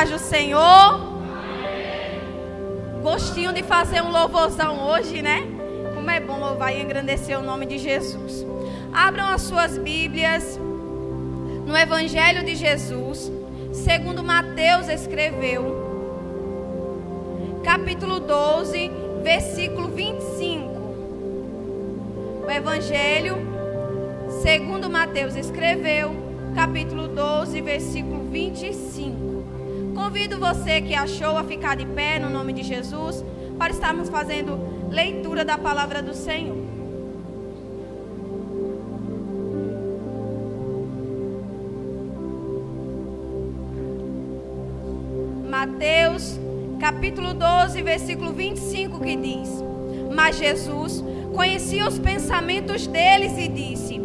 paz do Senhor. Gostinho de fazer um louvorzão hoje, né? Como é bom louvar e engrandecer o nome de Jesus. Abram as suas Bíblias no Evangelho de Jesus, segundo Mateus escreveu, capítulo 12, versículo 25. O Evangelho segundo Mateus escreveu, capítulo 12, versículo 25. Convido você que achou a ficar de pé no nome de Jesus, para estarmos fazendo leitura da palavra do Senhor. Mateus, capítulo 12, versículo 25, que diz: Mas Jesus conhecia os pensamentos deles e disse: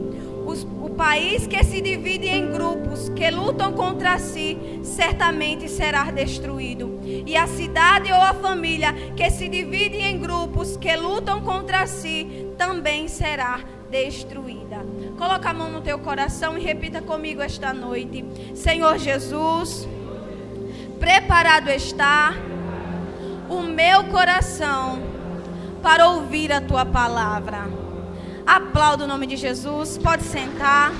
O país que se divide em grupos que lutam contra si, certamente será destruído. E a cidade ou a família que se divide em grupos que lutam contra si, também será destruída. Coloca a mão no teu coração e repita comigo esta noite: Senhor Jesus, preparado está o meu coração para ouvir a tua palavra. Aplauda o nome de Jesus. Pode sentar.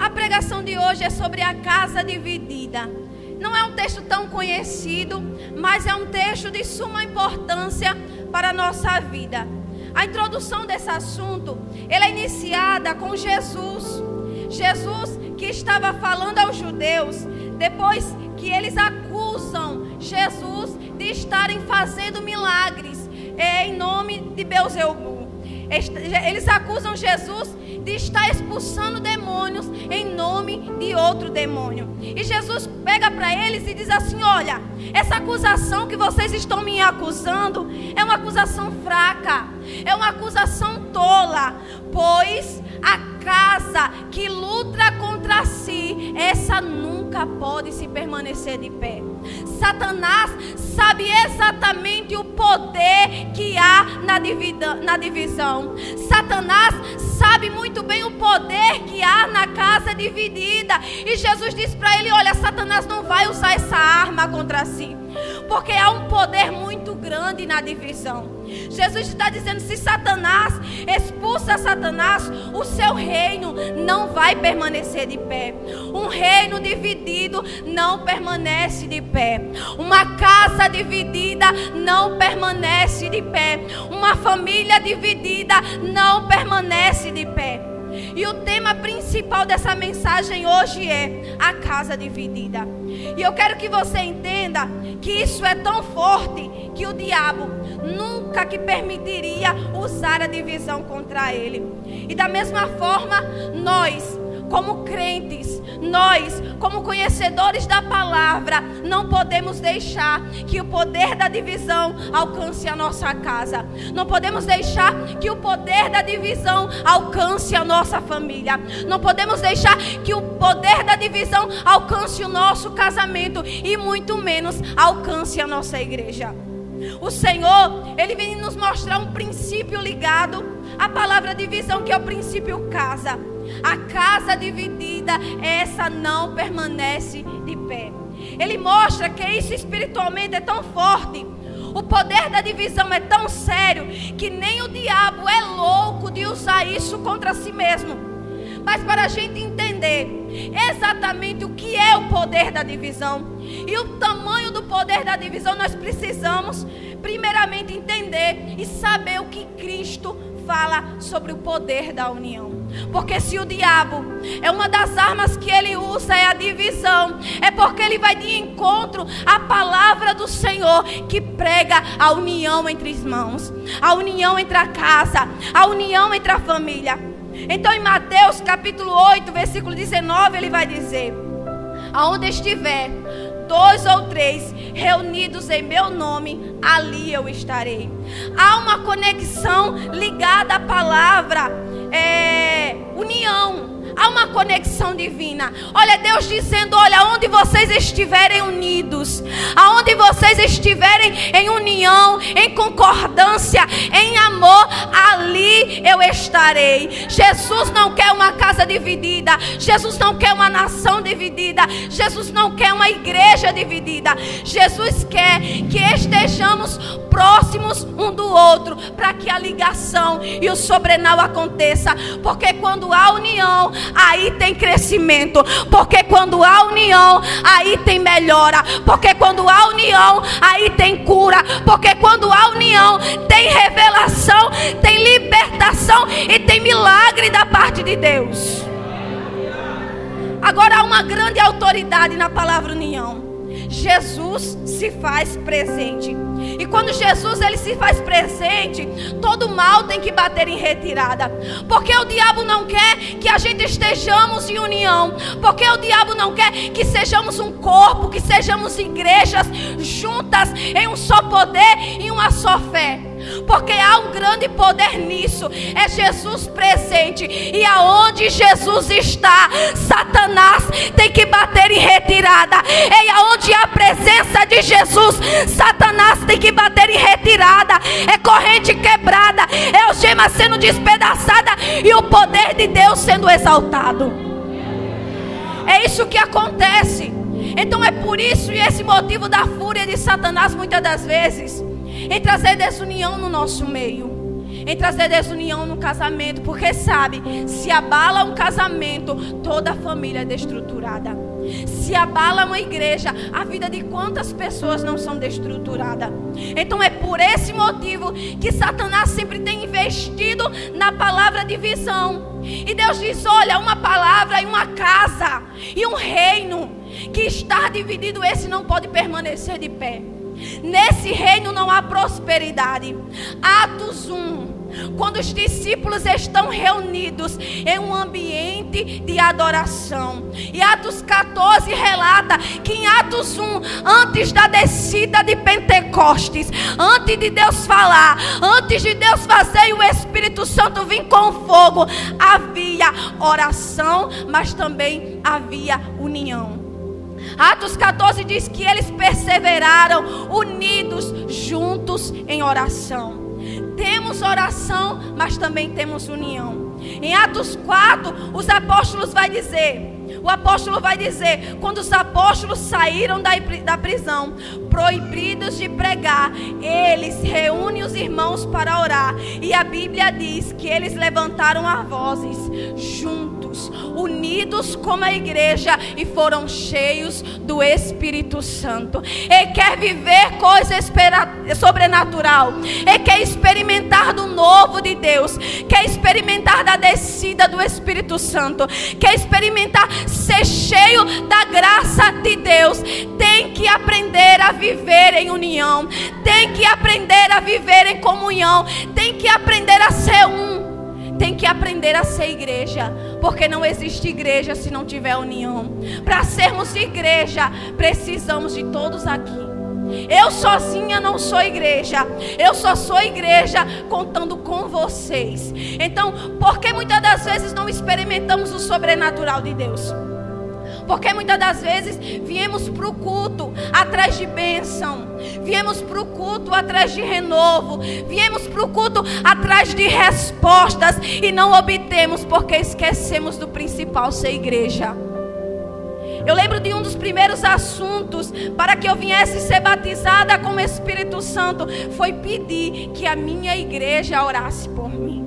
A pregação de hoje é sobre a casa dividida. Não é um texto tão conhecido, mas é um texto de suma importância para a nossa vida. A introdução desse assunto, ela é iniciada com Jesus. Jesus que estava falando aos judeus, depois que eles acusam Jesus de estarem fazendo milagres em nome de Belzebu. Eles acusam Jesus de estar expulsando demônios em nome de outro demônio. E Jesus pega para eles e diz assim: olha, essa acusação que vocês estão me acusando é uma acusação fraca, é uma acusação tola, pois a casa que luta contra si, essa nunca pode se permanecer de pé. Satanás sabe exatamente o poder que há na divisão. Satanás sabe muito bem o poder que há na casa dividida. E Jesus diz para ele: olha, Satanás não vai usar essa arma contra si, porque há um poder muito grande na divisão. Jesus está dizendo: se Satanás expulsa Satanás, o seu reino não vai permanecer de pé. Um reino dividido não permanece de pé. Uma casa dividida não permanece de pé. Uma família dividida não permanece de pé. E o tema principal dessa mensagem hoje é a casa dividida. E eu quero que você entenda que isso é tão forte que o diabo nunca que permitiria usar a divisão contra ele. E da mesma forma, nós, como crentes, nós, como conhecedores da palavra, não podemos deixar que o poder da divisão alcance a nossa casa. Não podemos deixar que o poder da divisão alcance a nossa família. Não podemos deixar que o poder da divisão alcance o nosso casamento e muito menos alcance a nossa igreja. O Senhor, Ele vem nos mostrar um princípio ligado à palavra divisão, que é o princípio casa. A casa dividida, essa não permanece de pé. Ele mostra que isso espiritualmente é tão forte. O poder da divisão é tão sério que nem o diabo é louco de usar isso contra si mesmo. Mas para a gente entender exatamente o que é o poder da divisão e o tamanho do poder da divisão, nós precisamos primeiramente entender e saber o que Cristo fala sobre o poder da união. Porque se o diabo é uma das armas que ele usa, é a divisão, é porque ele vai de encontro à palavra do Senhor, que prega a união entre irmãos, a união entre a casa, a união entre a família. Então em Mateus capítulo 8, versículo 19, ele vai dizer: aonde estiver 2 ou 3 reunidos em meu nome, ali eu estarei. Há uma conexão ligada à palavra união. Há uma conexão divina. Olha, Deus dizendo, olha, onde vocês estiverem unidos, aonde vocês estiverem em união, em concordância, em amor, ali eu estarei. Jesus não quer uma casa dividida. Jesus não quer uma nação dividida. Jesus não quer uma igreja dividida. Jesus quer que estejamos próximos um do outro, para que a ligação e o sobrenatural aconteça. Porque quando há união, aí tem crescimento. Porque quando há união, aí tem melhora. Porque quando há união, aí tem cura. Porque quando há união, tem revelação, tem libertação e tem milagre da parte de Deus. Agora há uma grande autoridade na palavra união. Jesus se faz presente. E quando Jesus ele se faz presente, todo mal tem que bater em retirada. Porque o diabo não quer que a gente estejamos em união. Porque o diabo não quer que sejamos um corpo, que sejamos igrejas juntas em um só poder e uma só fé. Porque há um grande poder nisso. É Jesus presente. E aonde Jesus está, Satanás tem que bater em retirada. E aonde há a presença de Jesus, Satanás tem que bater em retirada. É corrente quebrada, é algema sendo despedaçada e o poder de Deus sendo exaltado. É isso que acontece. Então é por isso e esse motivo da fúria de Satanás muitas das vezes em trazer desunião no nosso meio, em trazer desunião no casamento. Porque sabe, se abala um casamento, toda a família é destruturada. Se abala uma igreja, a vida de quantas pessoas não são destruturadas. Então é por esse motivo que Satanás sempre tem investido na palavra divisão. E Deus diz, olha, uma palavra e uma casa e um reino que está dividido, esse não pode permanecer de pé. Nesse reino não há prosperidade. Atos 1, quando os discípulos estão reunidos em um ambiente de adoração. E Atos 14 relata que em Atos 1, antes da descida de Pentecostes, antes de Deus falar, antes de Deus fazer e o Espírito Santo vir com fogo, havia oração, mas também havia união. Atos 14 diz que eles perseveraram unidos, juntos em oração. Temos oração, mas também temos união. Em Atos 4, o apóstolo vai dizer, quando os apóstolos saíram da prisão, proibidos de pregar, eles reúnem os irmãos para orar. E a Bíblia diz que eles levantaram as vozes juntos, unidos como a igreja, e foram cheios do Espírito Santo. Ele quer viver coisa sobrenatural. Ele quer experimentar do novo de Deus. Quer experimentar da descida do Espírito Santo. Quer experimentar ser cheio da graça de Deus. Tem que aprender a viver em união. Tem que aprender a viver em comunhão. Tem que aprender a ser um. Tem que aprender a ser igreja. Porque não existe igreja se não tiver união. Para sermos igreja, precisamos de todos aqui. Eu sozinha não sou igreja. Eu só sou igreja contando com vocês. Então, por que muitas das vezes não experimentamos o sobrenatural de Deus? Porque muitas das vezes viemos para o culto atrás de bênção. Viemos para o culto atrás de renovo. Viemos para o culto atrás de respostas. E não obtemos porque esquecemos do principal, ser igreja. Eu lembro de um dos primeiros assuntos para que eu viesse ser batizada com o Espírito Santo, foi pedir que a minha igreja orasse por mim.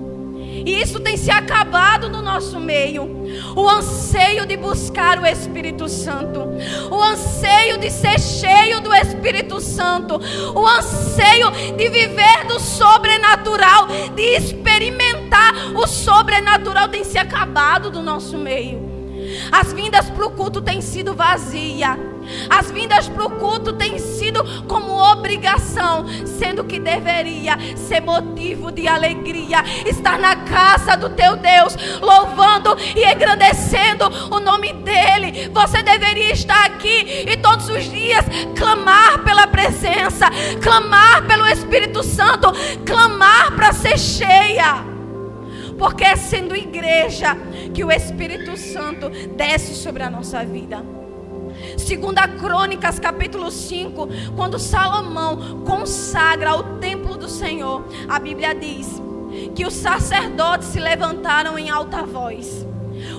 E isso tem se acabado no nosso meio. O anseio de buscar o Espírito Santo. O anseio de ser cheio do Espírito Santo. O anseio de viver do sobrenatural. De experimentar o sobrenatural tem se acabado do nosso meio. As vindas para o culto têm sido vazias. As vindas para o culto têm sido como obrigação, sendo que deveria ser motivo de alegria. Estar na casa do teu Deus, louvando e engrandecendo o nome dEle. Você deveria estar aqui e todos os dias clamar pela presença, clamar pelo Espírito Santo, clamar para ser cheia. porque é sendo igreja que o Espírito Santo desce sobre a nossa vida. 2 Crônicas capítulo 5, quando Salomão consagra o templo do Senhor, a Bíblia diz que os sacerdotes se levantaram em alta voz.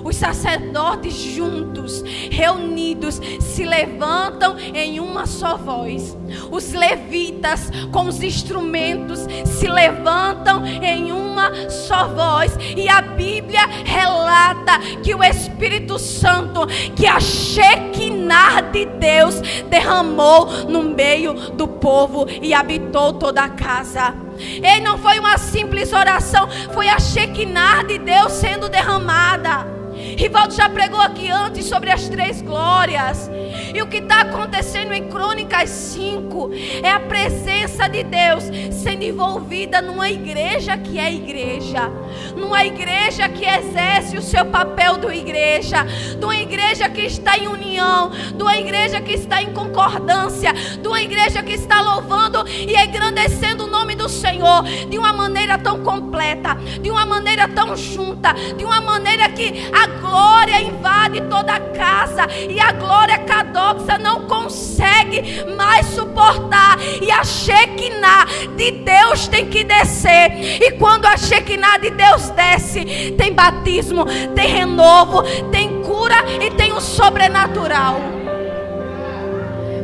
Os sacerdotes juntos, reunidos, se levantam em uma só voz. Os levitas com os instrumentos se levantam em uma só voz. E a Bíblia relata que o Espírito Santo, que a Shekinah de Deus derramou no meio do povo e habitou toda a casa. E não foi uma simples oração, foi a Shekinah de Deus sendo derramada. Rivaldo já pregou aqui antes sobre as 3 glórias. E o que está acontecendo em Crônicas 5 é a presença de Deus sendo envolvida numa igreja que é igreja, numa igreja que exerce o seu papel de igreja, de uma igreja que está em união, de uma igreja que está em concordância, de uma igreja que está louvando e engrandecendo o nome do Senhor de uma maneira tão completa, de uma maneira tão junta, de uma maneira que a glória invade toda a casa e a glória cadoxa não consegue mais suportar, e a Shekinah de Deus tem que descer. E quando a Shekinah de Deus desce, tem batismo, tem renovo, tem cura e tem o sobrenatural.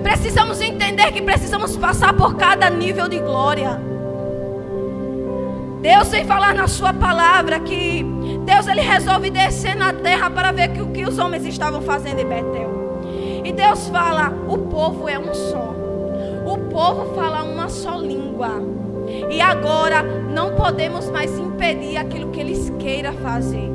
Precisamos entender que precisamos passar por cada nível de glória. Deus vem falar na sua palavra que Deus ele resolve descer na terra para ver o que os homens estavam fazendo em Betel. E Deus fala, o povo é um só. O povo fala uma só língua. E agora não podemos mais impedir aquilo que eles queiram fazer.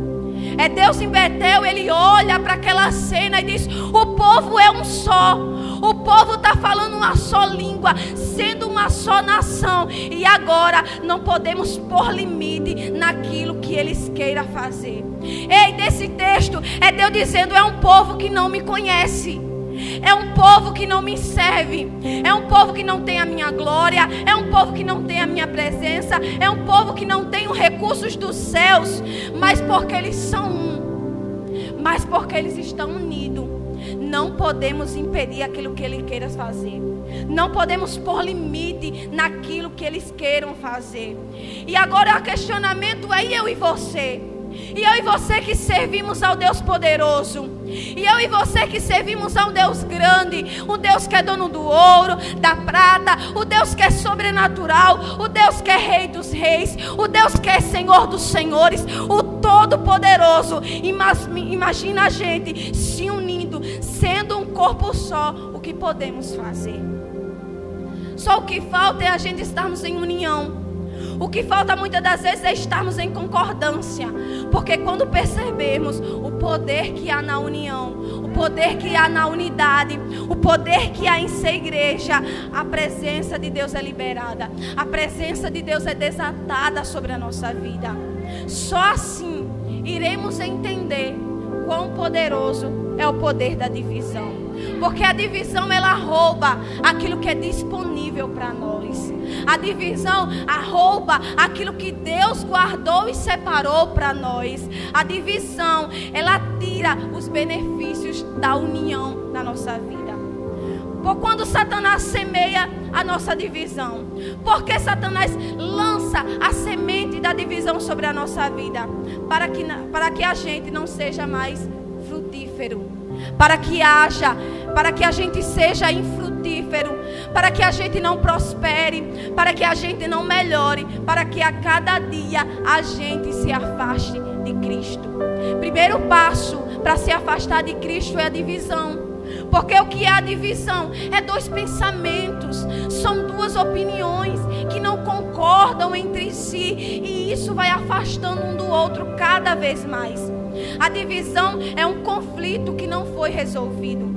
É Deus em Betel, ele olha para aquela cena e diz, o povo é um só. O povo está falando uma só língua, sendo uma só nação. E agora não podemos pôr limite naquilo que eles queiram fazer. Ei, desse texto é Deus dizendo, é um povo que não me conhece. É um povo que não me serve. É um povo que não tem a minha glória. É um povo que não tem a minha presença. É um povo que não tem os recursos dos céus. Mas porque eles são um, mas porque eles estão unidos, não podemos impedir aquilo que Ele queira fazer. Não podemos pôr limite naquilo que eles queiram fazer. E agora o questionamento é eu e você. E eu e você que servimos ao Deus poderoso. E eu e você que servimos a um Deus grande. Um Deus que é dono do ouro, da prata. O Deus que é sobrenatural. O Deus que é rei dos reis. O Deus que é senhor dos senhores. O todo-poderoso. Imagina a gente se unindo, sendo um corpo só. O que podemos fazer? Só o que falta é a gente estarmos em união. O que falta muitas das vezes é estarmos em concordância. Porque quando percebemos o poder que há na união, o poder que há na unidade, o poder que há em ser igreja, a presença de Deus é liberada. A presença de Deus é desatada sobre a nossa vida. Só assim iremos entender quão poderoso é o poder da divisão. Porque a divisão ela rouba aquilo que é disponível para nós. A divisão rouba aquilo que Deus guardou e separou para nós. A divisão ela tira os benefícios da união na nossa vida. Por quando Satanás semeia a nossa divisão? Porque Satanás lança a semente da divisão sobre a nossa vida? Para que a gente não seja mais frutífero. Para que a gente seja infrutífero, para que a gente não prospere, para que a gente não melhore, para que a cada dia a gente se afaste de Cristo. Primeiro passo para se afastar de Cristo é a divisão. Porque o que é a divisão? É 2 pensamentos, são 2 opiniões que não concordam entre si, e isso vai afastando um do outro cada vez mais. A divisão é um conflito que não foi resolvido.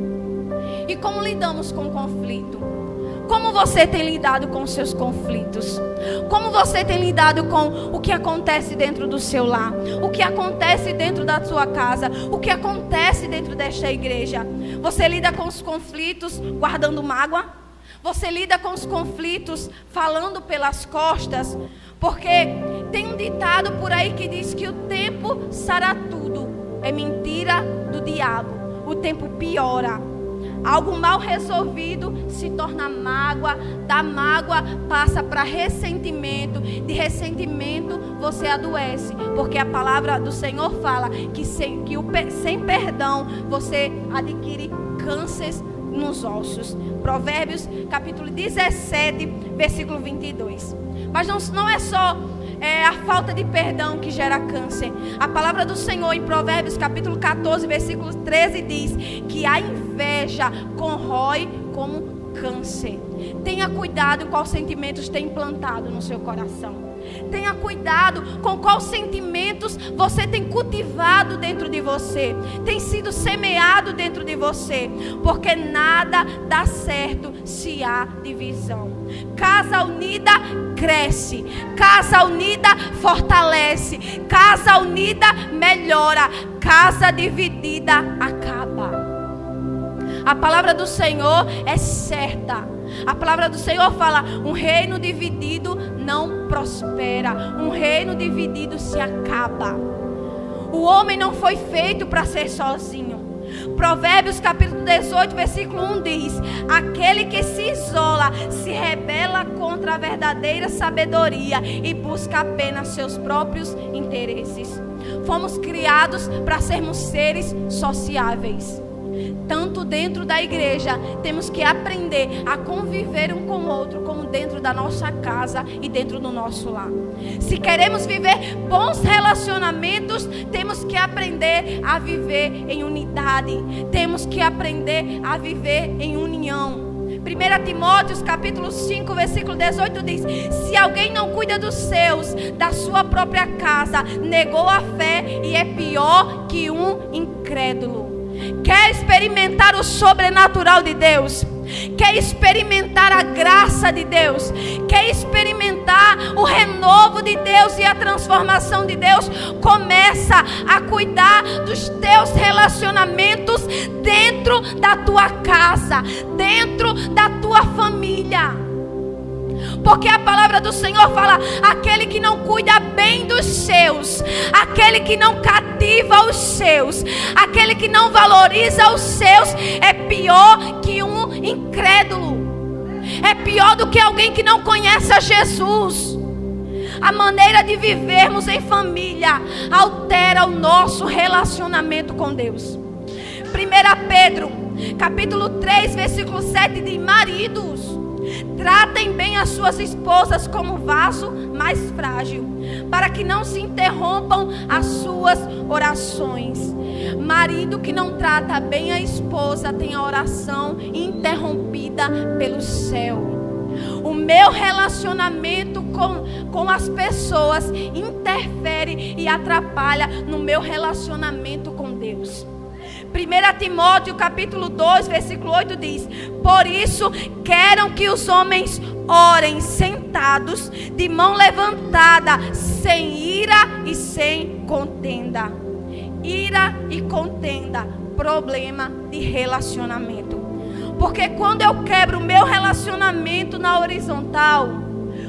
E como lidamos com o conflito? Como você tem lidado com os seus conflitos? Como você tem lidado com o que acontece dentro do seu lar? O que acontece dentro da sua casa? O que acontece dentro desta igreja? Você lida com os conflitos guardando mágoa? Você lida com os conflitos falando pelas costas, porque tem um ditado por aí que diz que o tempo sara tudo. É mentira do diabo. O tempo piora. Algo mal resolvido se torna mágoa, da mágoa passa para ressentimento, de ressentimento você adoece, porque a palavra do Senhor fala que sem perdão você adquire cânceres nos ossos. Provérbios capítulo 17, versículo 22. Mas não é só a falta de perdão que gera câncer. A palavra do Senhor em Provérbios capítulo 14, versículo 13 diz que a inveja corrói como câncer. Tenha cuidado com quais sentimentos tem implantado no seu coração. Tenha cuidado com quais sentimentos você tem cultivado dentro de você, tem sido semeado dentro de você, porque nada dá certo se há divisão. Casa unida cresce, casa unida fortalece, casa unida melhora, casa dividida acaba. A palavra do Senhor é certa. A palavra do Senhor fala: um reino dividido não prospera, um reino dividido se acaba. O homem não foi feito para ser sozinho. Provérbios capítulo 18, versículo 1 diz: aquele que se isola se rebela contra a verdadeira sabedoria e busca apenas seus próprios interesses. Fomos criados para sermos seres sociáveis. Tanto dentro da igreja, temos que aprender a conviver um com o outro, como dentro da nossa casa e dentro do nosso lar. Se queremos viver bons relacionamentos, temos que aprender a viver em unidade. Temos que aprender a viver em união. 1 Timóteo capítulo 5, versículo 18 diz: se alguém não cuida dos seus, da sua própria casa, negou a fé e é pior que um incrédulo. Quer experimentar o sobrenatural de Deus? Quer experimentar a graça de Deus? Quer experimentar o renovo de Deus e a transformação de Deus? Começa a cuidar dos teus relacionamentos dentro da tua casa, dentro da tua família. Porque a palavra do Senhor fala: aquele que não cuida bem dos seus, aquele que não cativa os seus, aquele que não valoriza os seus, é pior que um incrédulo. É pior do que alguém que não conhece a Jesus. A maneira de vivermos em família altera o nosso relacionamento com Deus. 1 Pedro capítulo 3, versículo 7 diz: maridos, tratem bem as suas esposas como vaso mais frágil, para que não se interrompam as suas orações. Marido que não trata bem a esposa tem a oração interrompida pelo céu. O meu relacionamento com as pessoas interfere e atrapalha no meu relacionamento com Deus. 1 Timóteo capítulo 2, versículo 8 diz: por isso queiram que os homens orem sentados, de mão levantada, sem ira e sem contenda. Ira e contenda, problema de relacionamento. Porque quando eu quebro o meu relacionamento na horizontal,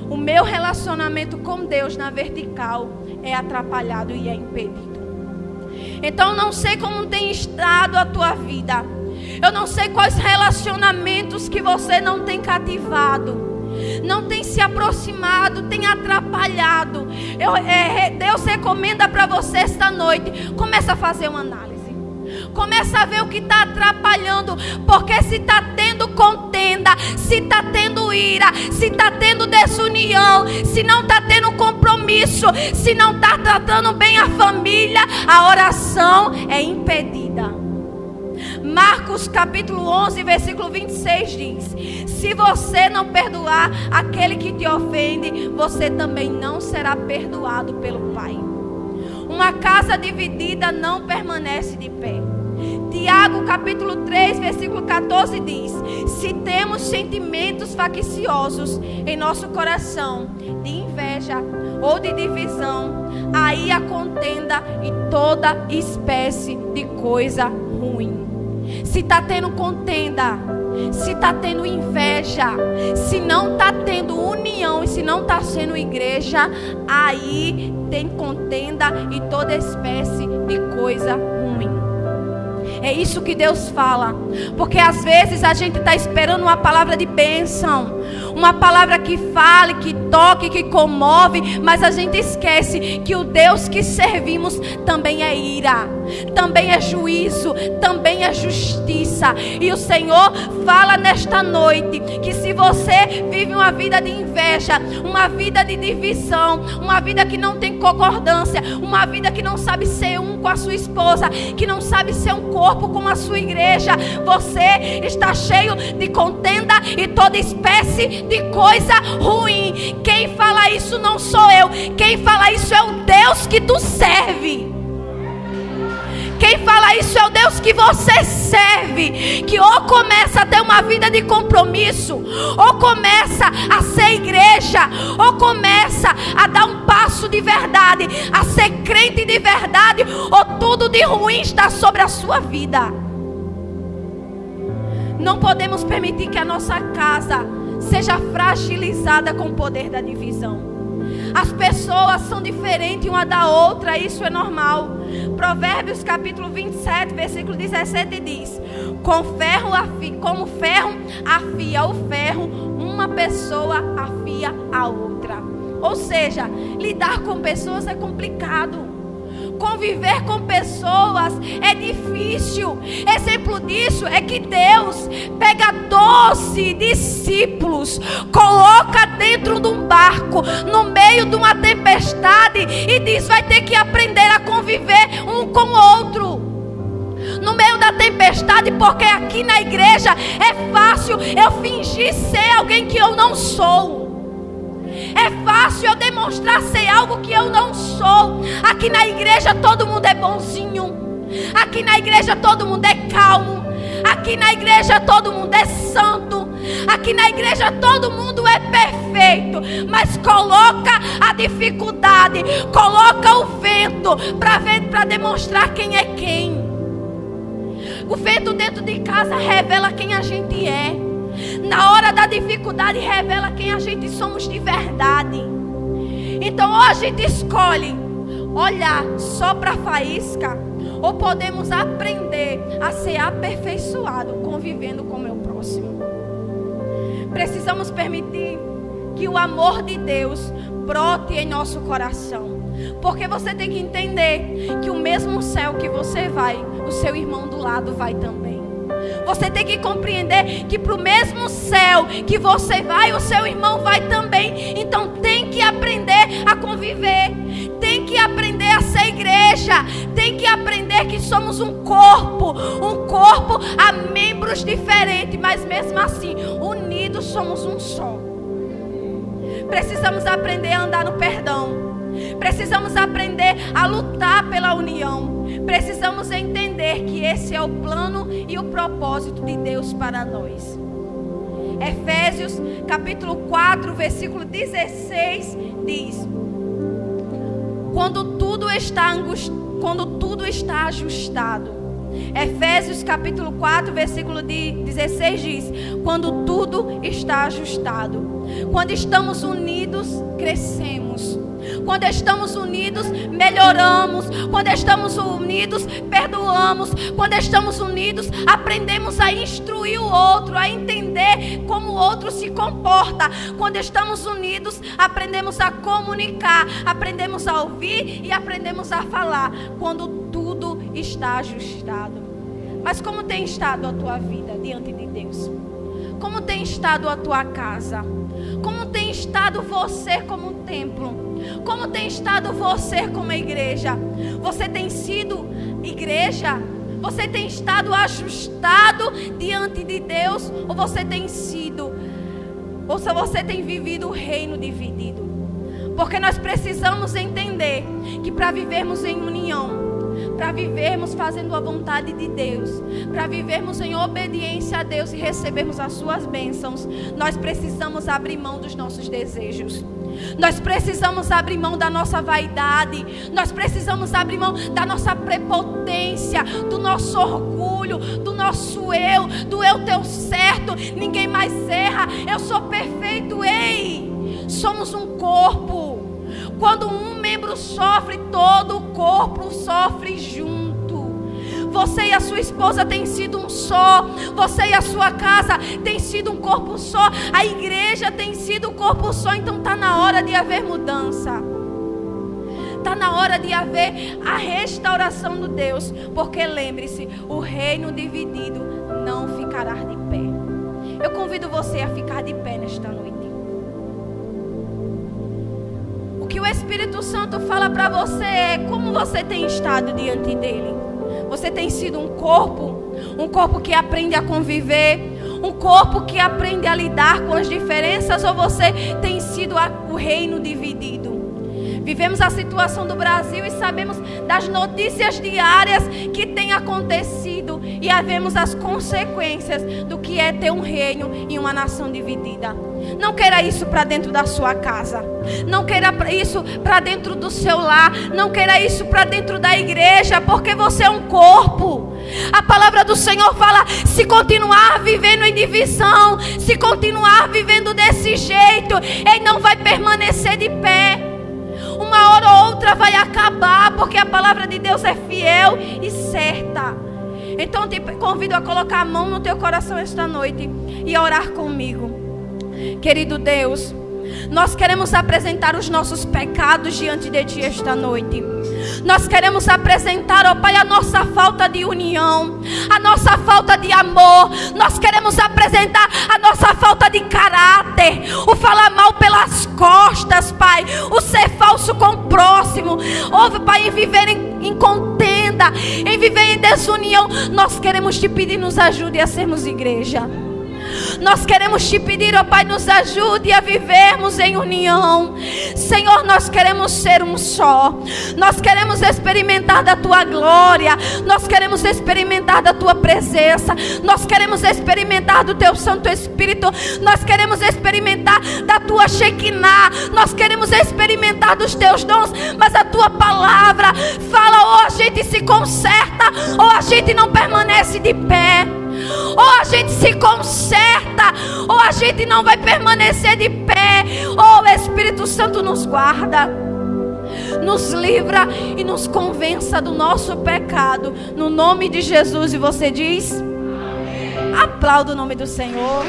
o meu relacionamento com Deus na vertical é atrapalhado e é impedido. Então eu não sei como tem estado a tua vida. Eu não sei quais relacionamentos que você não tem cativado, não tem se aproximado, tem atrapalhado. Deus recomenda para você esta noite: começa a fazer uma análise. Começa a ver o que está atrapalhando. Porque se está tendo contenda, se está tendo ira, se está tendo desunião, se não está tendo compromisso, se não está tratando bem a família, a oração é impedida. Marcos capítulo 11, versículo 26 diz: se você não perdoar aquele que te ofende, você também não será perdoado pelo Pai. Uma casa dividida não permanece de pé. Tiago capítulo 3, versículo 14 diz: se temos sentimentos facciosos em nosso coração, de inveja ou de divisão, aí a contenda e toda espécie de coisa ruim. Se está tendo contenda, Se está tendo inveja, se não está tendo união e se não está sendo igreja, aí tem contenda e toda espécie de coisa ruim. É isso que Deus fala. Porque às vezes a gente está esperando uma palavra de bênção, uma palavra que fale, que toque, que comove, mas a gente esquece que o Deus que servimos também é ira, também é juízo, também é justiça. E o Senhor fala nesta noite que se você vive uma vida de inveja, uma vida de divisão, uma vida que não tem concordância, uma vida que não sabe ser um com a sua esposa, que não sabe ser um corpo com a sua igreja, você está cheio de contenda e toda espécie de coisa ruim. Quem fala isso não sou eu, quem fala isso é o Deus que tu serve. Quem fala isso é o Deus que você serve, que ou começa a ter uma vida de compromisso, ou começa a ser igreja, ou começa a dar um passo de verdade, a ser crente de verdade, ou tudo de ruim está sobre a sua vida. Não podemos permitir que a nossa casa seja fragilizada com o poder da divisão. As pessoas são diferentes uma da outra, isso é normal. Provérbios capítulo 27, versículo 17 diz: como ferro afia o ferro, uma pessoa afia a outra. Ou seja, lidar com pessoas é complicado. Conviver com pessoas é difícil. Exemplo disso é que Deus pega 12 discípulos, coloca dentro de um barco, no meio de uma tempestade, e diz: vai ter que aprender a conviver um com o outro no meio da tempestade, porque aqui na igreja é fácil eu fingir ser alguém que eu não sou. É fácil eu demonstrar ser algo que eu não sou. Aqui na igreja todo mundo é bonzinho. Aqui na igreja todo mundo é calmo. Aqui na igreja todo mundo é santo. Aqui na igreja todo mundo é perfeito. Mas coloca a dificuldade, coloca o vento para demonstrar quem é quem. O vento dentro de casa revela quem a gente é. Na hora da dificuldade revela quem a gente somos de verdade. Então ou a gente escolhe olhar só para a faísca, ou podemos aprender a ser aperfeiçoado convivendo com o meu próximo. Precisamos permitir que o amor de Deus brote em nosso coração. Porque você tem que entender que o mesmo céu que você vai, o seu irmão do lado vai também. Você tem que compreender que para o mesmo céu que você vai, o seu irmão vai também. Então tem que aprender a conviver. Tem que aprender a ser igreja. Tem que aprender que somos um corpo a membros diferentes, mas mesmo assim, unidos somos um só. Precisamos aprender a andar no perdão. Precisamos aprender a lutar pela união. Precisamos entender que esse é o plano e o propósito de Deus para nós. Efésios capítulo 4, versículo 16 diz: quando tudo está ajustado. Efésios capítulo 4, versículo 16 diz: quando tudo está ajustado. Quando estamos unidos, crescemos. Quando estamos unidos, melhoramos. Quando estamos unidos, perdoamos. Quando estamos unidos, aprendemos a instruir o outro, a entender como o outro se comporta. Quando estamos unidos, aprendemos a comunicar, aprendemos a ouvir e aprendemos a falar. Quando tudo está ajustado. Mas como tem estado a tua vida diante de Deus? Como tem estado a tua casa? Como tem estado você como templo? Como tem estado você como igreja? Você tem sido igreja? Você tem estado ajustado diante de Deus? Ou você tem sido? Ou se você tem vivido o reino dividido? Porque nós precisamos entender que para vivermos em união, para vivermos fazendo a vontade de Deus, para vivermos em obediência a Deus e recebermos as suas bênçãos, nós precisamos abrir mão dos nossos desejos. Nós precisamos abrir mão da nossa vaidade. Nós precisamos abrir mão da nossa prepotência, do nosso orgulho. orgulho, do nosso eu, do eu teu certo. Ninguém mais erra, eu sou perfeito. Ei, somos um corpo. Quando um membro sofre, todo o corpo sofre junto. Você e a sua esposa têm sido um só. Você e a sua casa têm sido um corpo só. A igreja tem sido um corpo só. Então está na hora de haver mudança. Está na hora de haver a restauração do Deus. Porque lembre-se, o reino dividido não ficará de pé. Eu convido você a ficar de pé nesta noite. O que o Espírito Santo fala para você é como você tem estado diante dele. Você tem sido um corpo que aprende a conviver, um corpo que aprende a lidar com as diferenças, ou você tem sido o reino dividido? Vivemos a situação do Brasil e sabemos das notícias diárias que têm acontecido e vemos as consequências do que é ter um reino e uma nação dividida. Não queira isso para dentro da sua casa. Não queira isso para dentro do seu lar. Não queira isso para dentro da igreja, porque você é um corpo. A palavra do Senhor fala: se continuar vivendo em divisão, se continuar vivendo desse jeito, ele não vai permanecer de pé. Uma hora ou outra vai acabar, porque a palavra de Deus é fiel e certa. Então te convido a colocar a mão no teu coração esta noite e a orar comigo. Querido Deus, nós queremos apresentar os nossos pecados diante de Ti esta noite. Nós queremos apresentar, ó Pai, a nossa falta de união, a nossa falta de amor. Nós queremos apresentar a nossa falta de caráter, o falar mal pelas costas, Pai, o ser falso com o próximo. Ouve, Pai, em viver em contenda, em viver em desunião. Nós queremos Te pedir, nos ajude a sermos igreja. Nós queremos Te pedir, ó Pai, nos ajude a vivermos em união. Senhor, nós queremos ser um só. Nós queremos experimentar da Tua glória. Nós queremos experimentar da Tua presença. Nós queremos experimentar do Teu Santo Espírito. Nós queremos experimentar da Tua Shekinah. Nós queremos experimentar dos Teus dons. Mas a Tua palavra fala: ou a gente se conserta, ou a gente não permanece de pé. Ou a gente se conserta, ou a gente não vai permanecer de pé. Oh, o Espírito Santo nos guarda, nos livra e nos convença do nosso pecado, no nome de Jesus. E você diz: amém. Aplauda o nome do Senhor.